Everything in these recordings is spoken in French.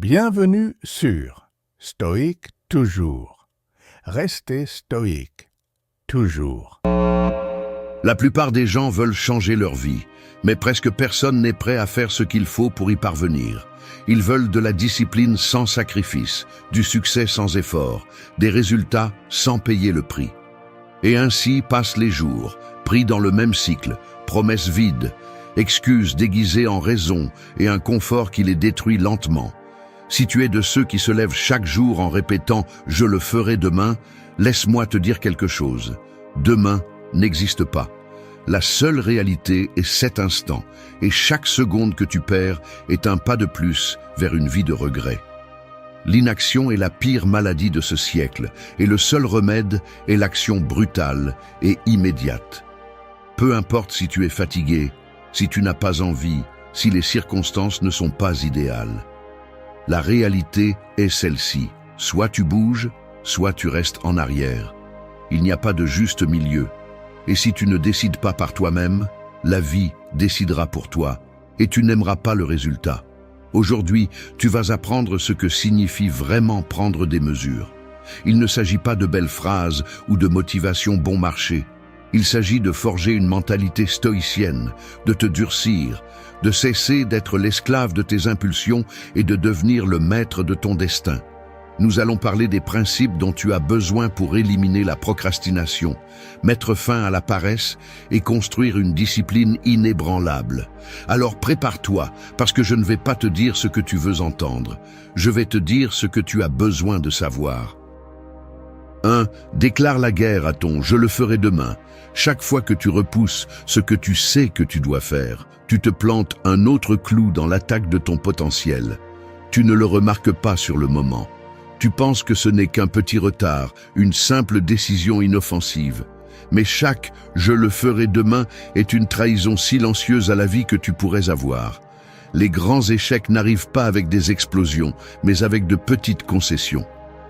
Bienvenue sur Stoïque toujours. Restez stoïque toujours. La plupart des gens veulent changer leur vie, mais presque personne n'est prêt à faire ce qu'il faut pour y parvenir. Ils veulent de la discipline sans sacrifice, du succès sans effort, des résultats sans payer le prix. Et ainsi passent les jours, pris dans le même cycle, promesses vides, excuses déguisées en raisons et un confort qui les détruit lentement. Si tu es de ceux qui se lèvent chaque jour en répétant « je le ferai demain », laisse-moi te dire quelque chose. Demain n'existe pas. La seule réalité est cet instant, et chaque seconde que tu perds est un pas de plus vers une vie de regret. L'inaction est la pire maladie de ce siècle, et le seul remède est l'action brutale et immédiate. Peu importe si tu es fatigué, si tu n'as pas envie, si les circonstances ne sont pas idéales. La réalité est celle-ci. Soit tu bouges, soit tu restes en arrière. Il n'y a pas de juste milieu. Et si tu ne décides pas par toi-même, la vie décidera pour toi, et tu n'aimeras pas le résultat. Aujourd'hui, tu vas apprendre ce que signifie vraiment prendre des mesures. Il ne s'agit pas de belles phrases ou de motivation bon marché. Il s'agit de forger une mentalité stoïcienne, de te durcir, de cesser d'être l'esclave de tes impulsions et de devenir le maître de ton destin. Nous allons parler des principes dont tu as besoin pour éliminer la procrastination, mettre fin à la paresse et construire une discipline inébranlable. Alors prépare-toi, parce que je ne vais pas te dire ce que tu veux entendre. Je vais te dire ce que tu as besoin de savoir. 1. Déclare la guerre à ton « je le ferai demain ». Chaque fois que tu repousses ce que tu sais que tu dois faire, tu te plantes un autre clou dans l'attaque de ton potentiel. Tu ne le remarques pas sur le moment. Tu penses que ce n'est qu'un petit retard, une simple décision inoffensive. Mais chaque « je le ferai demain » est une trahison silencieuse à la vie que tu pourrais avoir. Les grands échecs n'arrivent pas avec des explosions, mais avec de petites concessions.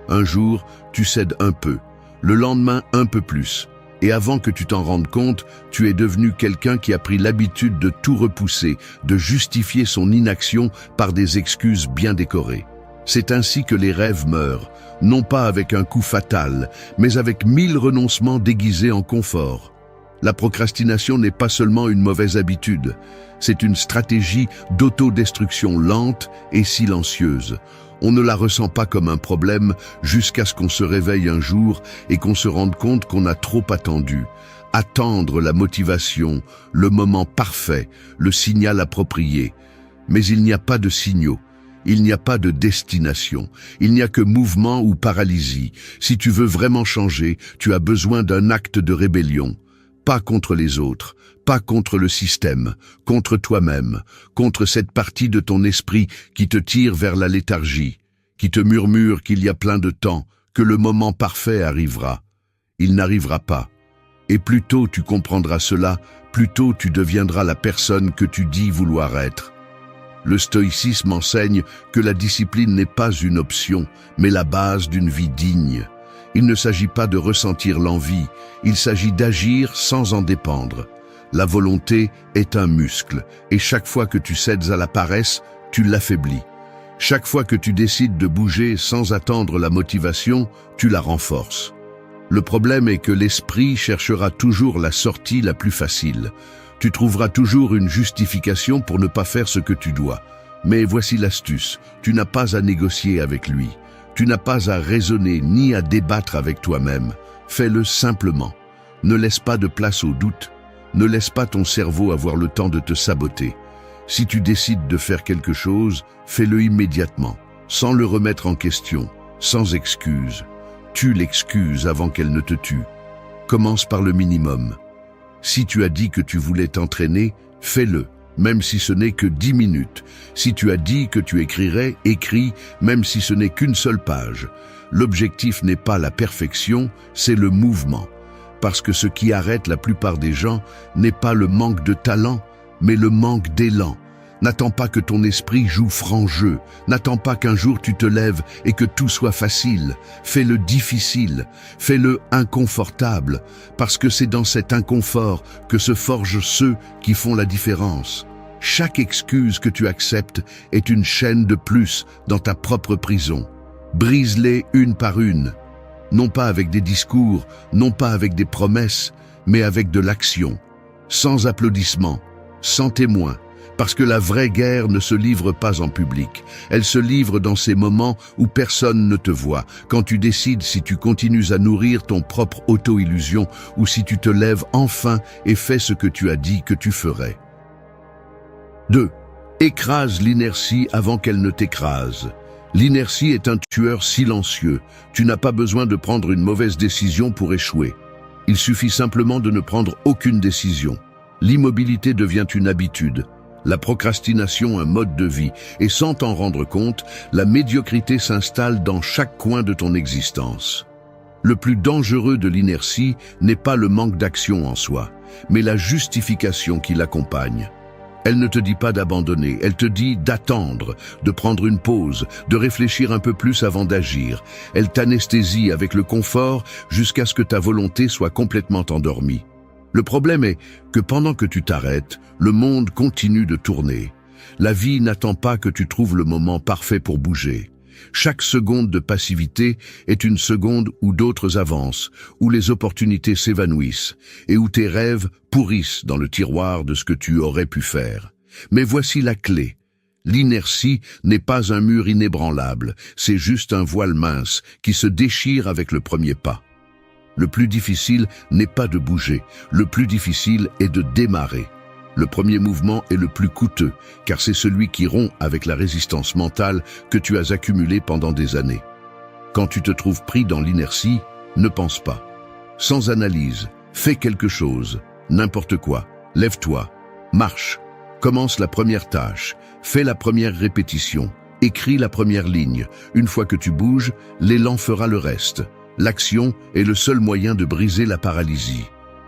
Un jour, tu cèdes un peu, le lendemain un peu plus. Et avant que tu t'en rendes compte, tu es devenu quelqu'un qui a pris l'habitude de tout repousser, de justifier son inaction par des excuses bien décorées. C'est ainsi que les rêves meurent, non pas avec un coup fatal, mais avec 1000 renoncements déguisés en confort. La procrastination n'est pas seulement une mauvaise habitude, c'est une stratégie d'autodestruction lente et silencieuse. On ne la ressent pas comme un problème jusqu'à ce qu'on se réveille un jour et qu'on se rende compte qu'on a trop attendu. Attendre la motivation, le moment parfait, le signal approprié. Mais il n'y a pas de signaux. Il n'y a pas de destination, il n'y a que mouvement ou paralysie. Si tu veux vraiment changer, tu as besoin d'un acte de rébellion. Pas contre les autres, pas contre le système, contre toi-même, contre cette partie de ton esprit qui te tire vers la léthargie, qui te murmure qu'il y a plein de temps, que le moment parfait arrivera. Il n'arrivera pas. Et plus tôt tu comprendras cela, plus tôt tu deviendras la personne que tu dis vouloir être. Le stoïcisme enseigne que la discipline n'est pas une option, mais la base d'une vie digne. Il ne s'agit pas de ressentir l'envie, il s'agit d'agir sans en dépendre. La volonté est un muscle, et chaque fois que tu cèdes à la paresse, tu l'affaiblis. Chaque fois que tu décides de bouger sans attendre la motivation, tu la renforces. Le problème est que l'esprit cherchera toujours la sortie la plus facile. Tu trouveras toujours une justification pour ne pas faire ce que tu dois. Mais voici l'astuce, tu n'as pas à négocier avec lui. Tu n'as pas à raisonner ni à débattre avec toi-même. Fais-le simplement. Ne laisse pas de place au doute. Ne laisse pas ton cerveau avoir le temps de te saboter. Si tu décides de faire quelque chose, fais-le immédiatement, sans le remettre en question, sans excuse. Tue l'excuse avant qu'elle ne te tue. Commence par le minimum. Si tu as dit que tu voulais t'entraîner, fais-le, même si ce n'est que 10 minutes. Si tu as dit que tu écrirais, écris, même si ce n'est qu'une seule page. L'objectif n'est pas la perfection, c'est le mouvement. Parce que ce qui arrête la plupart des gens n'est pas le manque de talent, mais le manque d'élan. N'attends pas que ton esprit joue franc jeu. N'attends pas qu'un jour tu te lèves et que tout soit facile. Fais-le difficile, fais-le inconfortable, parce que c'est dans cet inconfort que se forgent ceux qui font la différence. Chaque excuse que tu acceptes est une chaîne de plus dans ta propre prison. Brise-les une par une, non pas avec des discours, non pas avec des promesses, mais avec de l'action, sans applaudissements, sans témoins, parce que la vraie guerre ne se livre pas en public. Elle se livre dans ces moments où personne ne te voit, quand tu décides si tu continues à nourrir ton propre auto-illusion ou si tu te lèves enfin et fais ce que tu as dit que tu ferais. 2. Écrase l'inertie avant qu'elle ne t'écrase. L'inertie est un tueur silencieux. Tu n'as pas besoin de prendre une mauvaise décision pour échouer. Il suffit simplement de ne prendre aucune décision. L'immobilité devient une habitude, la procrastination un mode de vie, et sans t'en rendre compte, la médiocrité s'installe dans chaque coin de ton existence. Le plus dangereux de l'inertie n'est pas le manque d'action en soi, mais la justification qui l'accompagne. Elle ne te dit pas d'abandonner, elle te dit d'attendre, de prendre une pause, de réfléchir un peu plus avant d'agir. Elle t'anesthésie avec le confort jusqu'à ce que ta volonté soit complètement endormie. Le problème est que pendant que tu t'arrêtes, le monde continue de tourner. La vie n'attend pas que tu trouves le moment parfait pour bouger. Chaque seconde de passivité est une seconde où d'autres avancent, où les opportunités s'évanouissent et où tes rêves pourrissent dans le tiroir de ce que tu aurais pu faire. Mais voici la clé. L'inertie n'est pas un mur inébranlable, c'est juste un voile mince qui se déchire avec le premier pas. Le plus difficile n'est pas de bouger, le plus difficile est de démarrer. Le premier mouvement est le plus coûteux, car c'est celui qui rompt avec la résistance mentale que tu as accumulée pendant des années. Quand tu te trouves pris dans l'inertie, ne pense pas. Sans analyse, fais quelque chose, n'importe quoi. Lève-toi, marche, commence la première tâche, fais la première répétition, écris la première ligne. Une fois que tu bouges, l'élan fera le reste. L'action est le seul moyen de briser la paralysie.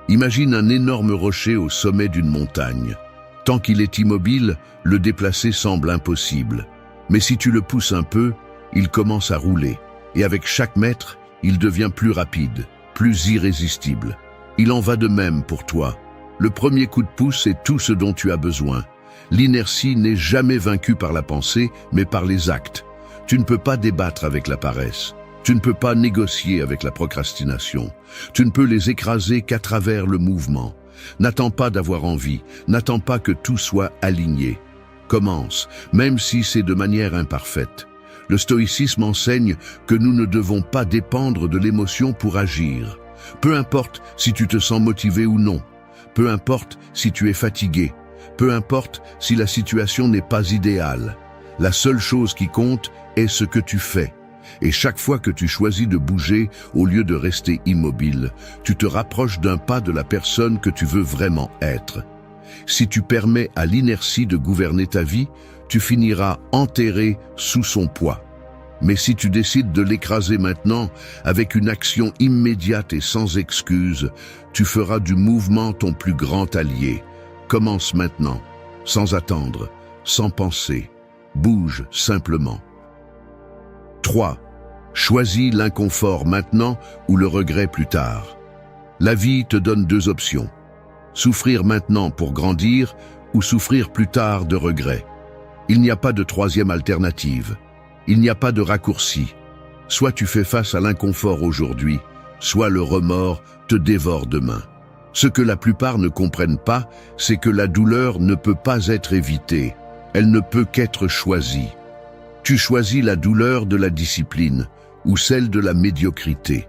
Imagine un énorme rocher au sommet d'une montagne. Tant qu'il est immobile, le déplacer semble impossible. Mais si tu le pousses un peu, il commence à rouler. Et avec chaque mètre, il devient plus rapide, plus irrésistible. Il en va de même pour toi. Le premier coup de pouce est tout ce dont tu as besoin. L'inertie n'est jamais vaincue par la pensée, mais par les actes. Tu ne peux pas débattre avec la paresse. Tu ne peux pas négocier avec la procrastination. Tu ne peux les écraser qu'à travers le mouvement. N'attends pas d'avoir envie, n'attends pas que tout soit aligné. Commence, même si c'est de manière imparfaite. Le stoïcisme enseigne que nous ne devons pas dépendre de l'émotion pour agir. Peu importe si tu te sens motivé ou non. Peu importe si tu es fatigué. Peu importe si la situation n'est pas idéale. La seule chose qui compte est ce que tu fais. Et chaque fois que tu choisis de bouger, au lieu de rester immobile, tu te rapproches d'un pas de la personne que tu veux vraiment être. Si tu permets à l'inertie de gouverner ta vie, tu finiras enterré sous son poids. Mais si tu décides de l'écraser maintenant, avec une action immédiate et sans excuse, tu feras du mouvement ton plus grand allié. Commence maintenant, sans attendre, sans penser. Bouge simplement. 3. Choisis l'inconfort maintenant ou le regret plus tard. La vie te donne deux options. Souffrir maintenant pour grandir ou souffrir plus tard de regret. Il n'y a pas de troisième alternative. Il n'y a pas de raccourci. Soit tu fais face à l'inconfort aujourd'hui, soit le remords te dévore demain. Ce que la plupart ne comprennent pas, c'est que la douleur ne peut pas être évitée. Elle ne peut qu'être choisie. Tu choisis la douleur de la discipline ou celle de la médiocrité.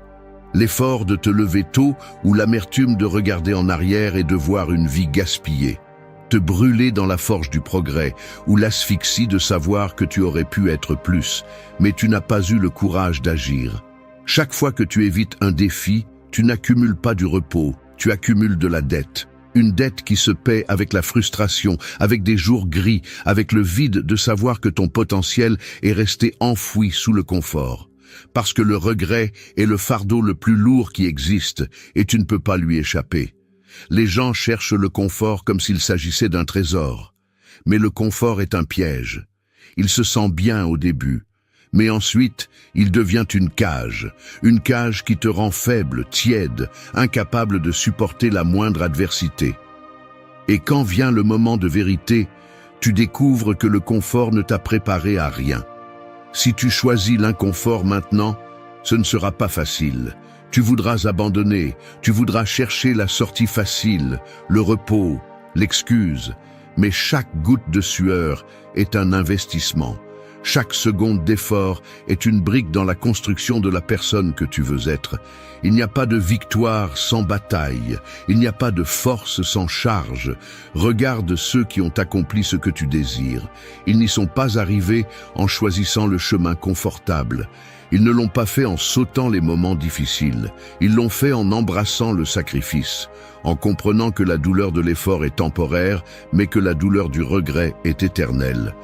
L'effort de te lever tôt ou l'amertume de regarder en arrière et de voir une vie gaspillée. Te brûler dans la forge du progrès ou l'asphyxie de savoir que tu aurais pu être plus, mais tu n'as pas eu le courage d'agir. Chaque fois que tu évites un défi, tu n'accumules pas du repos, tu accumules de la dette. Une dette qui se paie avec la frustration, avec des jours gris, avec le vide de savoir que ton potentiel est resté enfoui sous le confort. Parce que le regret est le fardeau le plus lourd qui existe et tu ne peux pas lui échapper. Les gens cherchent le confort comme s'il s'agissait d'un trésor. Mais le confort est un piège. Il se sent bien au début. Mais ensuite, il devient une cage qui te rend faible, tiède, incapable de supporter la moindre adversité. Et quand vient le moment de vérité, Tu découvres que le confort ne t'a préparé à rien. Si tu choisis l'inconfort maintenant, ce ne sera pas facile. Tu voudras abandonner, tu voudras chercher la sortie facile, le repos, l'excuse. Mais chaque goutte de sueur est un investissement. Chaque seconde d'effort est une brique dans la construction de la personne que tu veux être. Il n'y a pas de victoire sans bataille. Il n'y a pas de force sans charge. Regarde ceux qui ont accompli ce que tu désires. Ils n'y sont pas arrivés en choisissant le chemin confortable. Ils ne l'ont pas fait en sautant les moments difficiles. Ils l'ont fait en embrassant le sacrifice, en comprenant que la douleur de l'effort est temporaire, mais que la douleur du regret est éternelle.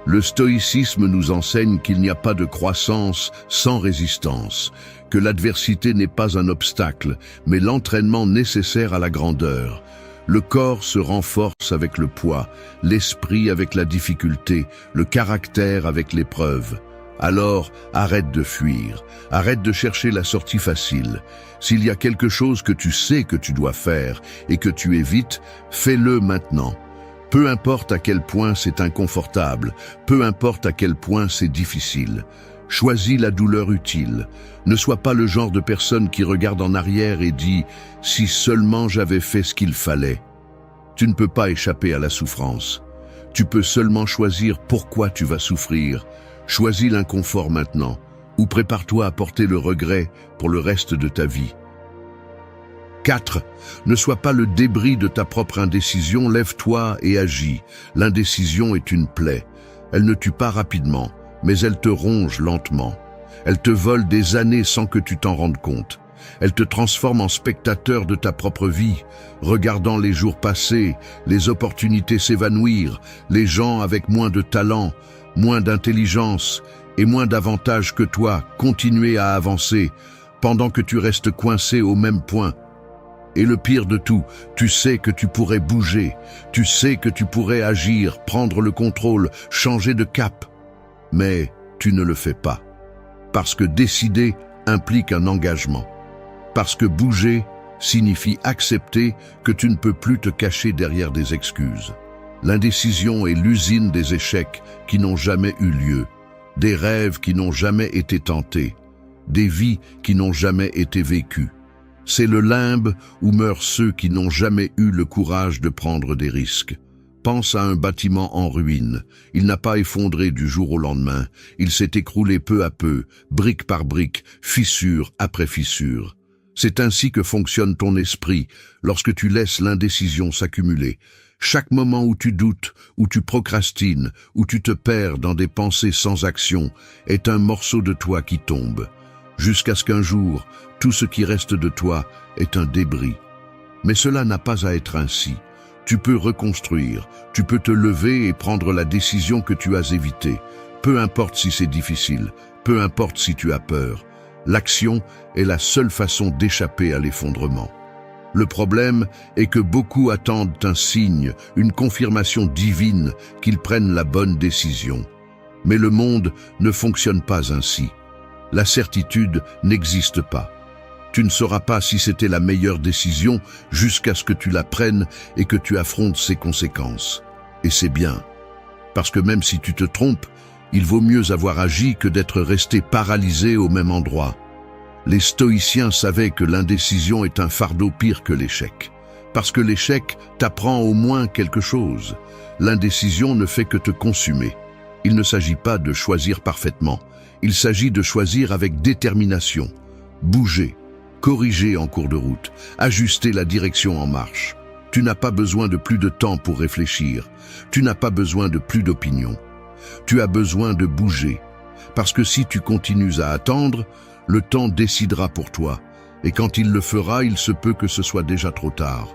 Le stoïcisme nous enseigne qu'il n'y a pas de croissance sans résistance, que l'adversité n'est pas un obstacle, mais l'entraînement nécessaire à la grandeur. Le corps se renforce avec le poids, l'esprit avec la difficulté, le caractère avec l'épreuve. Alors, arrête de fuir, arrête de chercher la sortie facile. S'il y a quelque chose que tu sais que tu dois faire et que tu évites, fais-le maintenant. Peu importe à quel point c'est inconfortable, peu importe à quel point c'est difficile. Choisis la douleur utile. Ne sois pas le genre de personne qui regarde en arrière et dit « si seulement j'avais fait ce qu'il fallait ». Tu ne peux pas échapper à la souffrance. Tu peux seulement choisir pourquoi tu vas souffrir. Choisis l'inconfort maintenant, ou prépare-toi à porter le regret pour le reste de ta vie. 4. Ne sois pas le débris de ta propre indécision, lève-toi et agis. L'indécision est une plaie. Elle ne tue pas rapidement, mais elle te ronge lentement. Elle te vole des années sans que tu t'en rendes compte. Elle te transforme en spectateur de ta propre vie, regardant les jours passer, les opportunités s'évanouir, les gens avec moins de talent, moins d'intelligence et moins d'avantages que toi continuer à avancer, pendant que tu restes coincé au même point. Et le pire de tout, tu sais que tu pourrais bouger, tu sais que tu pourrais agir, prendre le contrôle, changer de cap. Mais tu ne le fais pas. Parce que décider implique un engagement. Parce que bouger signifie accepter que tu ne peux plus te cacher derrière des excuses. L'indécision est l'usine des échecs qui n'ont jamais eu lieu, des rêves qui n'ont jamais été tentés, des vies qui n'ont jamais été vécues. C'est le limbe où meurent ceux qui n'ont jamais eu le courage de prendre des risques. Pense à un bâtiment en ruine. Il n'a pas effondré du jour au lendemain. Il s'est écroulé peu à peu, brique par brique, fissure après fissure. C'est ainsi que fonctionne ton esprit lorsque tu laisses l'indécision s'accumuler. Chaque moment où tu doutes, où tu procrastines, où tu te perds dans des pensées sans action, est un morceau de toi qui tombe. Jusqu'à ce qu'un jour, tout ce qui reste de toi est un débris. Mais cela n'a pas à être ainsi. Tu peux reconstruire, tu peux te lever et prendre la décision que tu as évitée. Peu importe si c'est difficile, peu importe si tu as peur. L'action est la seule façon d'échapper à l'effondrement. Le problème est que beaucoup attendent un signe, une confirmation divine qu'ils prennent la bonne décision. Mais le monde ne fonctionne pas ainsi. La certitude n'existe pas. Tu ne sauras pas si c'était la meilleure décision jusqu'à ce que tu la prennes et que tu affrontes ses conséquences. Et c'est bien. Parce que même si tu te trompes, il vaut mieux avoir agi que d'être resté paralysé au même endroit. Les stoïciens savaient que l'indécision est un fardeau pire que l'échec. Parce que l'échec t'apprend au moins quelque chose. L'indécision ne fait que te consumer. Il ne s'agit pas de choisir parfaitement. Il s'agit de choisir avec détermination. Bouger, corriger en cours de route, ajuster la direction en marche. Tu n'as pas besoin de plus de temps pour réfléchir. Tu n'as pas besoin de plus d'opinion. Tu as besoin de bouger. Parce que si tu continues à attendre, le temps décidera pour toi. Et quand il le fera, il se peut que ce soit déjà trop tard.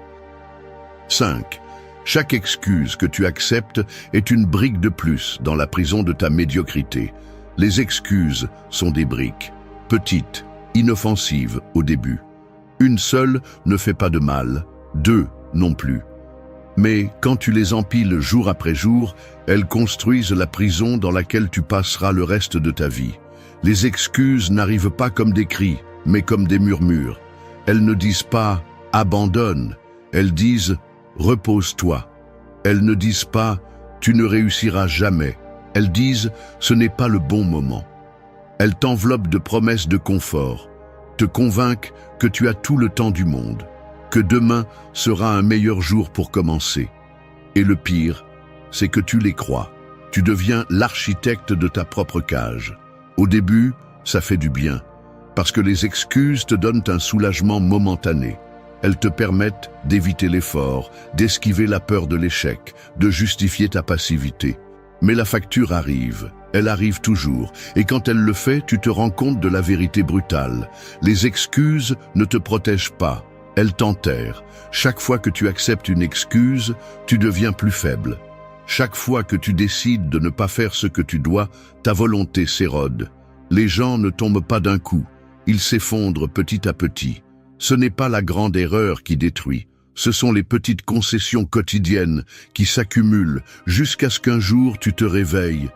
5. Chaque excuse que tu acceptes est une brique de plus dans la prison de ta médiocrité. Les excuses sont des briques, petites, inoffensives au début. Une seule ne fait pas de mal, 2 non plus. Mais quand tu les empiles jour après jour, elles construisent la prison dans laquelle tu passeras le reste de ta vie. Les excuses n'arrivent pas comme des cris, mais comme des murmures. Elles ne disent pas « abandonne », elles disent « repose-toi ». Elles ne disent pas « Tu ne réussiras jamais. Elles disent « ce n'est pas le bon moment ». Elles t'enveloppent de promesses de confort, te convainquent que tu as tout le temps du monde, que demain sera un meilleur jour pour commencer. Et le pire, c'est que tu les crois. Tu deviens l'architecte de ta propre cage. Au début, ça fait du bien, parce que les excuses te donnent un soulagement momentané. Elles te permettent d'éviter l'effort, d'esquiver la peur de l'échec, de justifier ta passivité. Mais la facture arrive, elle arrive toujours, et quand elle le fait, tu te rends compte de la vérité brutale. Les excuses ne te protègent pas, elles t'enterrent. Chaque fois que tu acceptes une excuse, tu deviens plus faible. Chaque fois que tu décides de ne pas faire ce que tu dois, ta volonté s'érode. Les gens ne tombent pas d'un coup, ils s'effondrent petit à petit. Ce n'est pas la grande erreur qui détruit, ce sont les petites concessions quotidiennes qui s'accumulent jusqu'à ce qu'un jour tu te réveilles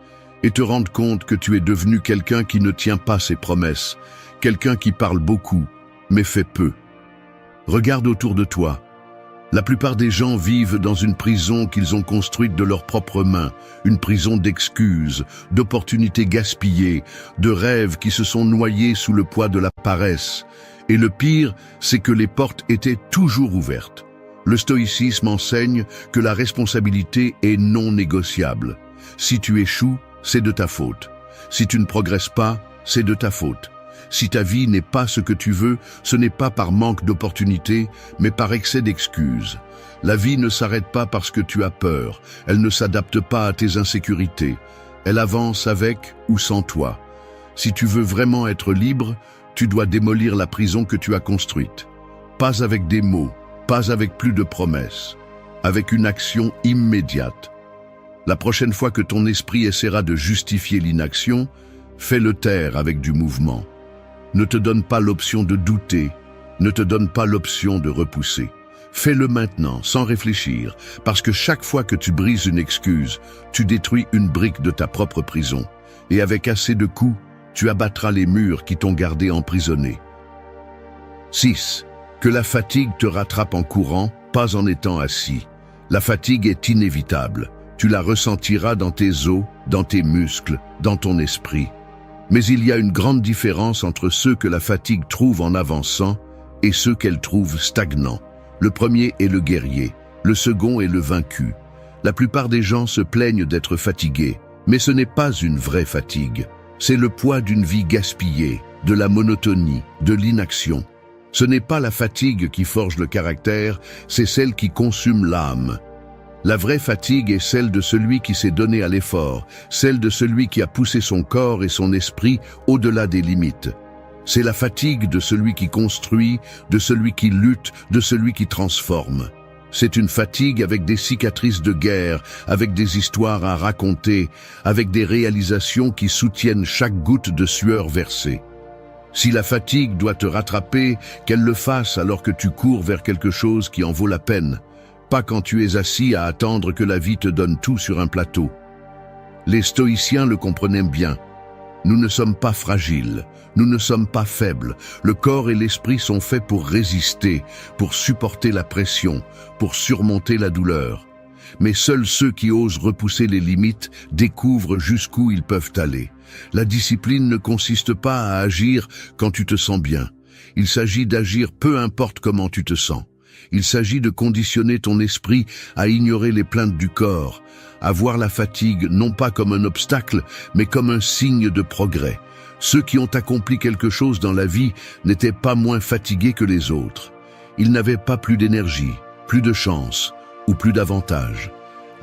et te rendes compte que tu es devenu quelqu'un qui ne tient pas ses promesses, quelqu'un qui parle beaucoup, mais fait peu. Regarde autour de toi. La plupart des gens vivent dans une prison qu'ils ont construite de leurs propres mains, une prison d'excuses, d'opportunités gaspillées, de rêves qui se sont noyés sous le poids de la paresse. Et le pire, c'est que les portes étaient toujours ouvertes. Le stoïcisme enseigne que la responsabilité est non négociable. Si tu échoues, c'est de ta faute. Si tu ne progresses pas, c'est de ta faute. Si ta vie n'est pas ce que tu veux, ce n'est pas par manque d'opportunités, mais par excès d'excuses. La vie ne s'arrête pas parce que tu as peur, elle ne s'adapte pas à tes insécurités. Elle avance avec ou sans toi. Si tu veux vraiment être libre, tu dois démolir la prison que tu as construite. Pas avec des mots, pas avec plus de promesses, avec une action immédiate. La prochaine fois que ton esprit essaiera de justifier l'inaction, fais-le taire avec du mouvement. Ne te donne pas l'option de douter, ne te donne pas l'option de repousser. Fais-le maintenant, sans réfléchir, parce que chaque fois que tu brises une excuse, tu détruis une brique de ta propre prison. Et avec assez de coups, tu abattras les murs qui t'ont gardé emprisonné. 6. Que la fatigue te rattrape en courant, pas en étant assis. La fatigue est inévitable. Tu la ressentiras dans tes os, dans tes muscles, dans ton esprit. Mais il y a une grande différence entre ceux que la fatigue trouve en avançant et ceux qu'elle trouve stagnants. Le premier est le guerrier, le second est le vaincu. La plupart des gens se plaignent d'être fatigués, mais ce n'est pas une vraie fatigue. C'est le poids d'une vie gaspillée, de la monotonie, de l'inaction. Ce n'est pas la fatigue qui forge le caractère, c'est celle qui consume l'âme. La vraie fatigue est celle de celui qui s'est donné à l'effort, celle de celui qui a poussé son corps et son esprit au-delà des limites. C'est la fatigue de celui qui construit, de celui qui lutte, de celui qui transforme. C'est une fatigue avec des cicatrices de guerre, avec des histoires à raconter, avec des réalisations qui soutiennent chaque goutte de sueur versée. Si la fatigue doit te rattraper, qu'elle le fasse alors que tu cours vers quelque chose qui en vaut la peine. Pas quand tu es assis à attendre que la vie te donne tout sur un plateau. Les stoïciens le comprenaient bien. Nous ne sommes pas fragiles, nous ne sommes pas faibles. Le corps et l'esprit sont faits pour résister, pour supporter la pression, pour surmonter la douleur. Mais seuls ceux qui osent repousser les limites découvrent jusqu'où ils peuvent aller. La discipline ne consiste pas à agir quand tu te sens bien. Il s'agit d'agir peu importe comment tu te sens. Il s'agit de conditionner ton esprit à ignorer les plaintes du corps, à voir la fatigue non pas comme un obstacle, mais comme un signe de progrès. Ceux qui ont accompli quelque chose dans la vie n'étaient pas moins fatigués que les autres. Ils n'avaient pas plus d'énergie, plus de chance ou plus d'avantages.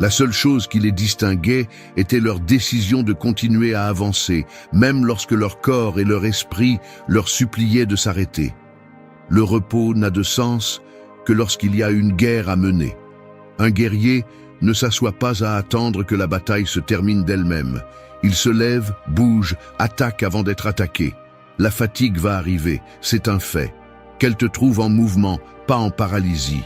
La seule chose qui les distinguait était leur décision de continuer à avancer, même lorsque leur corps et leur esprit leur suppliaient de s'arrêter. Le repos n'a de sens que lorsqu'il y a une guerre à mener. Un guerrier ne s'assoit pas à attendre que la bataille se termine d'elle-même. Il se lève, bouge, attaque avant d'être attaqué. La fatigue va arriver, c'est un fait. Qu'elle te trouve en mouvement, pas en paralysie.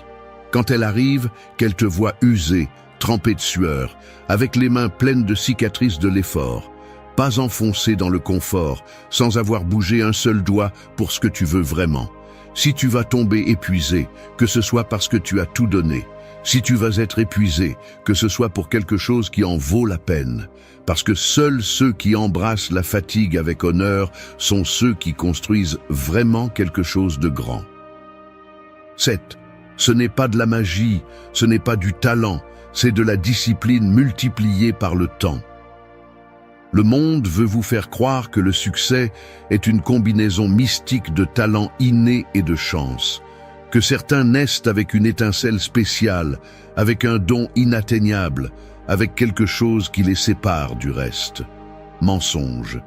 Quand elle arrive, qu'elle te voit usé, trempé de sueur, avec les mains pleines de cicatrices de l'effort. Pas enfoncé dans le confort, sans avoir bougé un seul doigt pour ce que tu veux vraiment. Si tu vas tomber épuisé, que ce soit parce que tu as tout donné, Si tu vas être épuisé, que ce soit pour quelque chose qui en vaut la peine, parce que seuls ceux qui embrassent la fatigue avec honneur sont ceux qui construisent vraiment quelque chose de grand. 7. Ce n'est pas de la magie, ce n'est pas du talent, c'est de la discipline multipliée par le temps. Le monde veut vous faire croire que le succès est une combinaison mystique de talent inné et de chance, que certains naissent avec une étincelle spéciale, avec un don inatteignable, avec quelque chose qui les sépare du reste. Mensonge.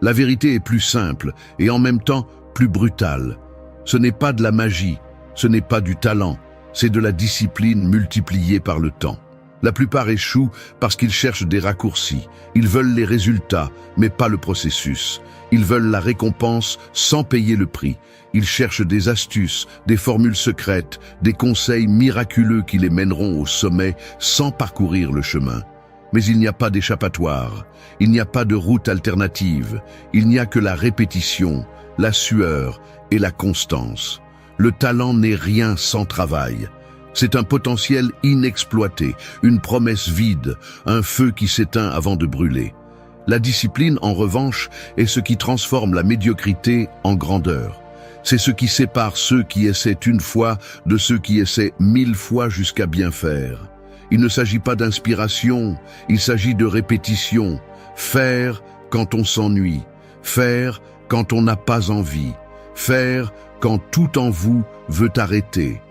La vérité est plus simple et en même temps plus brutale. Ce n'est pas de la magie, ce n'est pas du talent, c'est de la discipline multipliée par le temps. La plupart échouent parce qu'ils cherchent des raccourcis. Ils veulent les résultats, mais pas le processus. Ils veulent la récompense sans payer le prix. Ils cherchent des astuces, des formules secrètes, des conseils miraculeux qui les mèneront au sommet sans parcourir le chemin. Mais il n'y a pas d'échappatoire, il n'y a pas de route alternative, il n'y a que la répétition, la sueur et la constance. Le talent n'est rien sans travail. C'est un potentiel inexploité, une promesse vide, un feu qui s'éteint avant de brûler. La discipline, en revanche, est ce qui transforme la médiocrité en grandeur. C'est ce qui sépare ceux qui essaient une fois de ceux qui essaient 1000 fois jusqu'à bien faire. Il ne s'agit pas d'inspiration, il s'agit de répétition. Faire quand on s'ennuie, faire quand on n'a pas envie, faire quand tout en vous veut arrêter.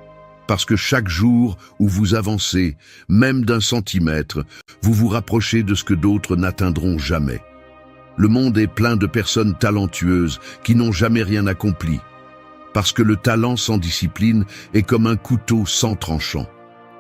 Parce que chaque jour où vous avancez, même d'un centimètre, vous vous rapprochez de ce que d'autres n'atteindront jamais. Le monde est plein de personnes talentueuses qui n'ont jamais rien accompli. Parce que le talent sans discipline est comme un couteau sans tranchant.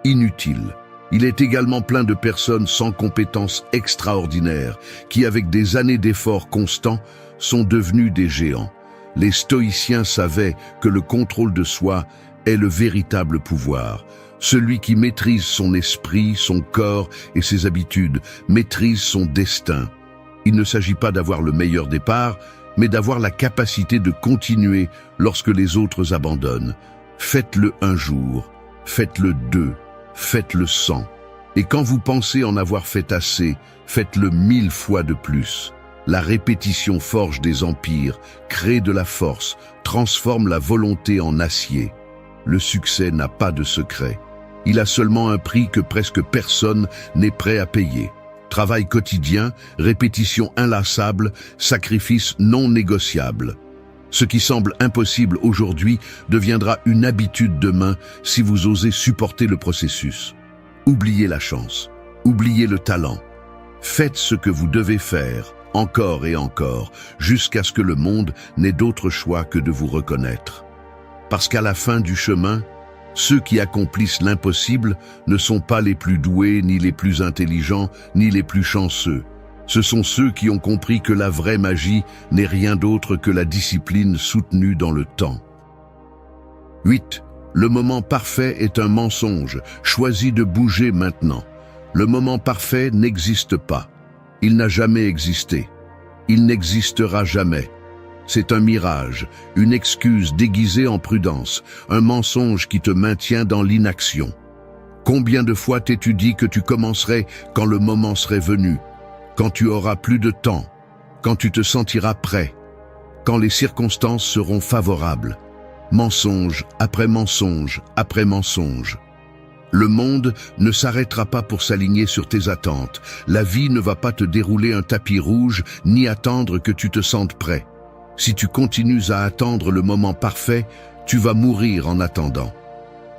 Inutile. Il est également plein de personnes sans compétences extraordinaires qui, avec des années d'efforts constants, sont devenus des géants. Les stoïciens savaient que le contrôle de soi est le véritable pouvoir. Celui qui maîtrise son esprit, son corps et ses habitudes, maîtrise son destin. Il ne s'agit pas d'avoir le meilleur départ, mais d'avoir la capacité de continuer lorsque les autres abandonnent. Faites-le un jour, faites-le 2, faites-le 100. Et quand vous pensez en avoir fait assez, faites-le 1000 fois de plus. La répétition forge des empires, crée de la force, transforme la volonté en acier. Le succès n'a pas de secret. Il a seulement un prix que presque personne n'est prêt à payer. Travail quotidien, répétition inlassable, sacrifice non négociable. Ce qui semble impossible aujourd'hui deviendra une habitude demain si vous osez supporter le processus. Oubliez la chance, oubliez le talent. Faites ce que vous devez faire, encore et encore, jusqu'à ce que le monde n'ait d'autre choix que de vous reconnaître. Parce qu'à la fin du chemin, ceux qui accomplissent l'impossible ne sont pas les plus doués, ni les plus intelligents, ni les plus chanceux. Ce sont ceux qui ont compris que la vraie magie n'est rien d'autre que la discipline soutenue dans le temps. 8. Le moment parfait est un mensonge. Choisis de bouger maintenant. Le moment parfait n'existe pas. Il n'a jamais existé. Il n'existera jamais. C'est un mirage, une excuse déguisée en prudence, un mensonge qui te maintient dans l'inaction. Combien de fois t'es-tu dit que tu commencerais quand le moment serait venu, quand tu auras plus de temps, quand tu te sentiras prêt, quand les circonstances seront favorables? Mensonge après mensonge après mensonge. Le monde ne s'arrêtera pas pour s'aligner sur tes attentes. La vie ne va pas te dérouler un tapis rouge ni attendre que tu te sentes prêt. Si tu continues à attendre le moment parfait, tu vas mourir en attendant.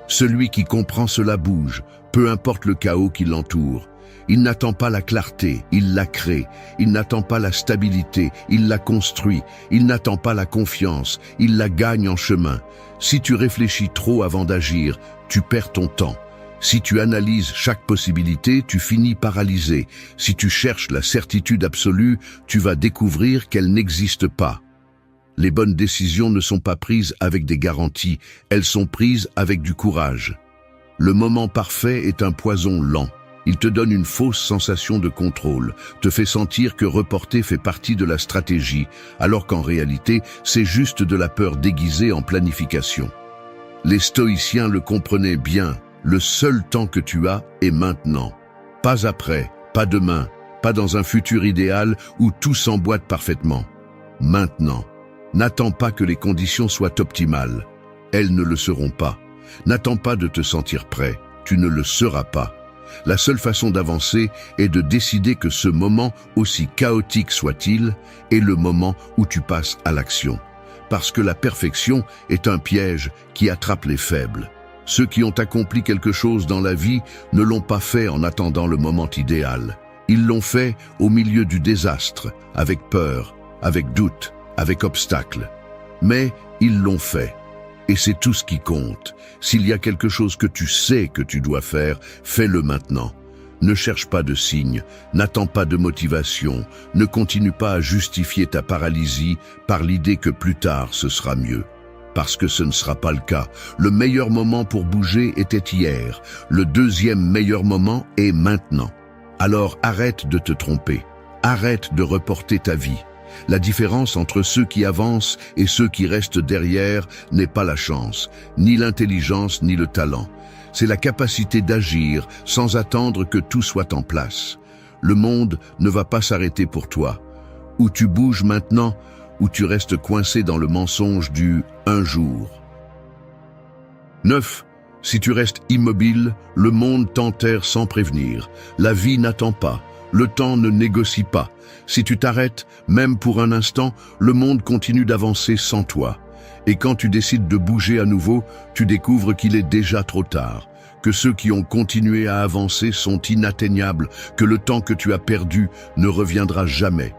Celui qui comprend cela bouge, peu importe le chaos qui l'entoure. Il n'attend pas la clarté, il la crée. Il n'attend pas la stabilité, il la construit. Il n'attend pas la confiance, il la gagne en chemin. Si tu réfléchis trop avant d'agir, tu perds ton temps. Si tu analyses chaque possibilité, tu finis paralysé. Si tu cherches la certitude absolue, tu vas découvrir qu'elle n'existe pas. Les bonnes décisions ne sont pas prises avec des garanties, elles sont prises avec du courage. Le moment parfait est un poison lent. Il te donne une fausse sensation de contrôle, te fait sentir que reporter fait partie de la stratégie, alors qu'en réalité, c'est juste de la peur déguisée en planification. Les stoïciens le comprenaient bien. Le seul temps que tu as est maintenant. Pas après, pas demain, pas dans un futur idéal où tout s'emboîte parfaitement. Maintenant. N'attends pas que les conditions soient optimales. Elles ne le seront pas. N'attends pas de te sentir prêt. Tu ne le seras pas. La seule façon d'avancer est de décider que ce moment, aussi chaotique soit-il, est le moment où tu passes à l'action. Parce que la perfection est un piège qui attrape les faibles. Ceux qui ont accompli quelque chose dans la vie ne l'ont pas fait en attendant le moment idéal. Ils l'ont fait au milieu du désastre, avec peur, avec doute, avec obstacle. Mais ils l'ont fait. Et c'est tout ce qui compte. S'il y a quelque chose que tu sais que tu dois faire, fais-le maintenant. Ne cherche pas de signes, n'attends pas de motivation, ne continue pas à justifier ta paralysie par l'idée que plus tard ce sera mieux. Parce que ce ne sera pas le cas. Le meilleur moment pour bouger était hier. Le deuxième meilleur moment est maintenant. Alors arrête de te tromper. Arrête de reporter ta vie. La différence entre ceux qui avancent et ceux qui restent derrière n'est pas la chance, ni l'intelligence, ni le talent. C'est la capacité d'agir sans attendre que tout soit en place. Le monde ne va pas s'arrêter pour toi. Ou tu bouges maintenant, ou tu restes coincé dans le mensonge du « un jour ». 9. Si tu restes immobile, le monde t'enterre sans prévenir. La vie n'attend pas. Le temps ne négocie pas. Si tu t'arrêtes, même pour un instant, le monde continue d'avancer sans toi. Et quand tu décides de bouger à nouveau, tu découvres qu'il est déjà trop tard, que ceux qui ont continué à avancer sont inatteignables, que le temps que tu as perdu ne reviendra jamais.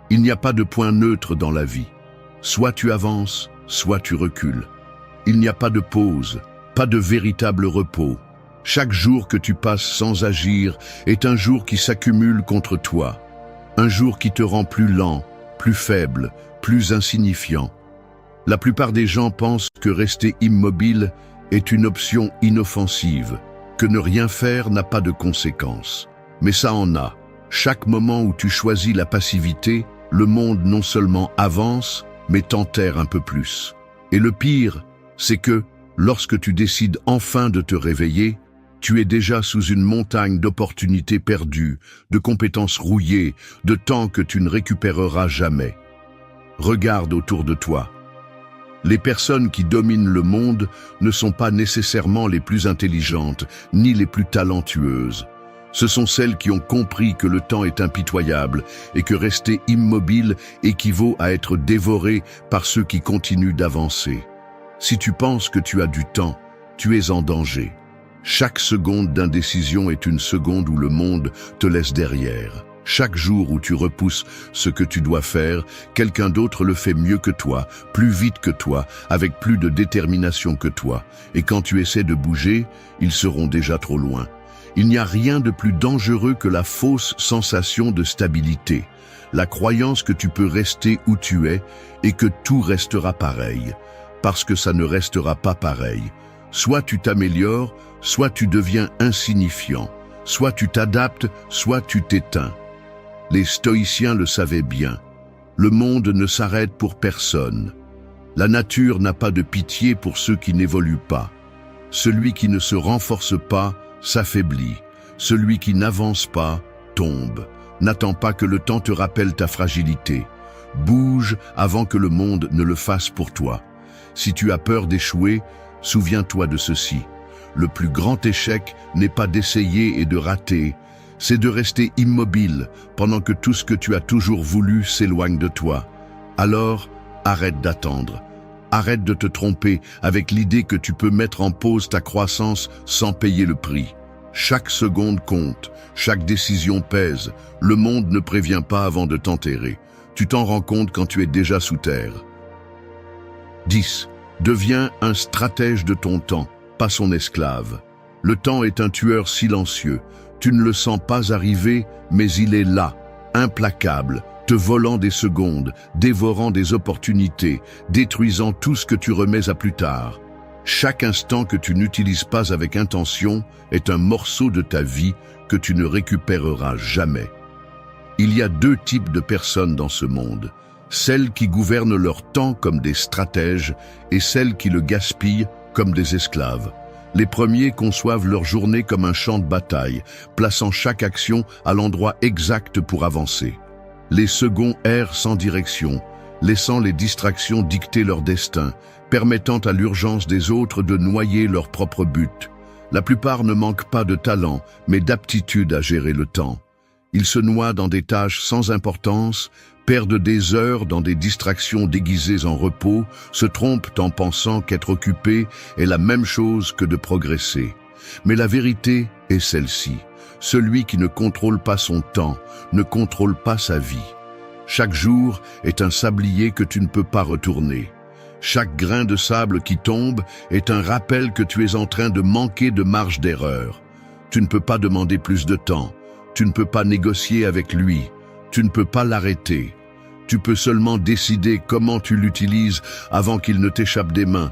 Il n'y a pas de point neutre dans la vie. Soit tu avances, soit tu recules. Il n'y a pas de pause, pas de véritable repos. Chaque jour que tu passes sans agir est un jour qui s'accumule contre toi. Un jour qui te rend plus lent, plus faible, plus insignifiant. La plupart des gens pensent que rester immobile est une option inoffensive, que ne rien faire n'a pas de conséquences. Mais ça en a. Chaque moment où tu choisis la passivité, le monde non seulement avance, mais t'enterre un peu plus. Et le pire, c'est que, lorsque tu décides enfin de te réveiller, tu es déjà sous une montagne d'opportunités perdues, de compétences rouillées, de temps que tu ne récupéreras jamais. Regarde autour de toi. Les personnes qui dominent le monde ne sont pas nécessairement les plus intelligentes, ni les plus talentueuses. Ce sont celles qui ont compris que le temps est impitoyable et que rester immobile équivaut à être dévoré par ceux qui continuent d'avancer. Si tu penses que tu as du temps, tu es en danger. Chaque seconde d'indécision est une seconde où le monde te laisse derrière. Chaque jour où tu repousses ce que tu dois faire, quelqu'un d'autre le fait mieux que toi, plus vite que toi, avec plus de détermination que toi. Et quand tu essaies de bouger, ils seront déjà trop loin. Il n'y a rien de plus dangereux que la fausse sensation de stabilité. La croyance que tu peux rester où tu es et que tout restera pareil. Parce que ça ne restera pas pareil. Soit tu t'améliores, soit tu deviens insignifiant. Soit tu t'adaptes, soit tu t'éteins. Les stoïciens le savaient bien. Le monde ne s'arrête pour personne. La nature n'a pas de pitié pour ceux qui n'évoluent pas. Celui qui ne se renforce pas s'affaiblit. Celui qui n'avance pas tombe. N'attends pas que le temps te rappelle ta fragilité. Bouge avant que le monde ne le fasse pour toi. Si tu as peur d'échouer, souviens-toi de ceci. Le plus grand échec n'est pas d'essayer et de rater, c'est de rester immobile pendant que tout ce que tu as toujours voulu s'éloigne de toi. Alors, arrête d'attendre. Arrête de te tromper avec l'idée que tu peux mettre en pause ta croissance sans payer le prix. Chaque seconde compte, chaque décision pèse. Le monde ne prévient pas avant de t'enterrer. Tu t'en rends compte quand tu es déjà sous terre. 10. Deviens un stratège de ton temps, pas son esclave. Le temps est un tueur silencieux. Tu ne le sens pas arriver, mais il est là, implacable, te volant des secondes, dévorant des opportunités, détruisant tout ce que tu remets à plus tard. Chaque instant que tu n'utilises pas avec intention est un morceau de ta vie que tu ne récupéreras jamais. Il y a deux types de personnes dans ce monde. Celles qui gouvernent leur temps comme des stratèges et celles qui le gaspillent comme des esclaves. Les premiers conçoivent leur journée comme un champ de bataille, plaçant chaque action à l'endroit exact pour avancer. Les seconds errent sans direction, laissant les distractions dicter leur destin, permettant à l'urgence des autres de noyer leur propre but. La plupart ne manquent pas de talent, mais d'aptitude à gérer le temps. Ils se noient dans des tâches sans importance, perdent des heures dans des distractions déguisées en repos, se trompent en pensant qu'être occupé est la même chose que de progresser. Mais la vérité est celle-ci. Celui qui ne contrôle pas son temps ne contrôle pas sa vie. Chaque jour est un sablier que tu ne peux pas retourner. Chaque grain de sable qui tombe est un rappel que tu es en train de manquer de marge d'erreur. Tu ne peux pas demander plus de temps. Tu ne peux pas négocier avec lui. Tu ne peux pas l'arrêter. Tu peux seulement décider comment tu l'utilises avant qu'il ne t'échappe des mains.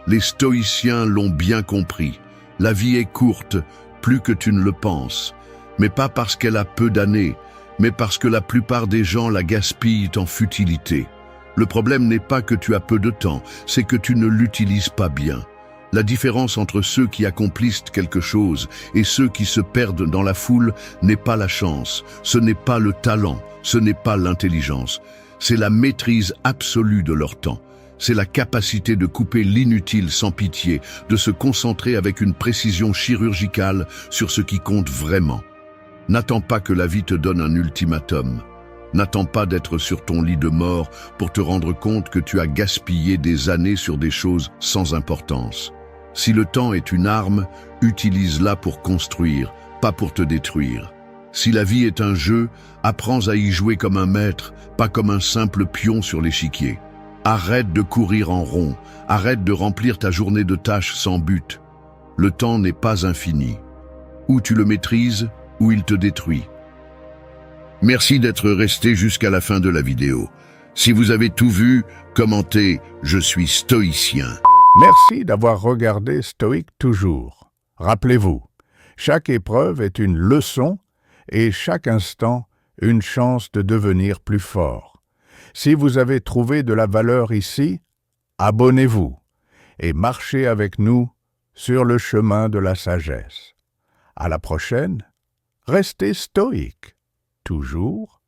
Les stoïciens l'ont bien compris. La vie est courte, plus que tu ne le penses. Mais pas parce qu'elle a peu d'années, mais parce que la plupart des gens la gaspillent en futilité. Le problème n'est pas que tu as peu de temps, c'est que tu ne l'utilises pas bien. La différence entre ceux qui accomplissent quelque chose et ceux qui se perdent dans la foule n'est pas la chance, ce n'est pas le talent, ce n'est pas l'intelligence. C'est la maîtrise absolue de leur temps. C'est la capacité de couper l'inutile sans pitié, de se concentrer avec une précision chirurgicale sur ce qui compte vraiment. N'attends pas que la vie te donne un ultimatum. N'attends pas d'être sur ton lit de mort pour te rendre compte que tu as gaspillé des années sur des choses sans importance. Si le temps est une arme, utilise-la pour construire, pas pour te détruire. Si la vie est un jeu, apprends à y jouer comme un maître, pas comme un simple pion sur l'échiquier. Arrête de courir en rond, arrête de remplir ta journée de tâches sans but. Le temps n'est pas infini. Ou tu le maîtrises, ou il te détruit. Merci d'être resté jusqu'à la fin de la vidéo. Si vous avez tout vu, commentez « Je suis stoïcien ». Merci d'avoir regardé Stoïque toujours. Rappelez-vous, chaque épreuve est une leçon et chaque instant une chance de devenir plus fort. Si vous avez trouvé de la valeur ici, abonnez-vous et marchez avec nous sur le chemin de la sagesse. À la prochaine, restez stoïque, toujours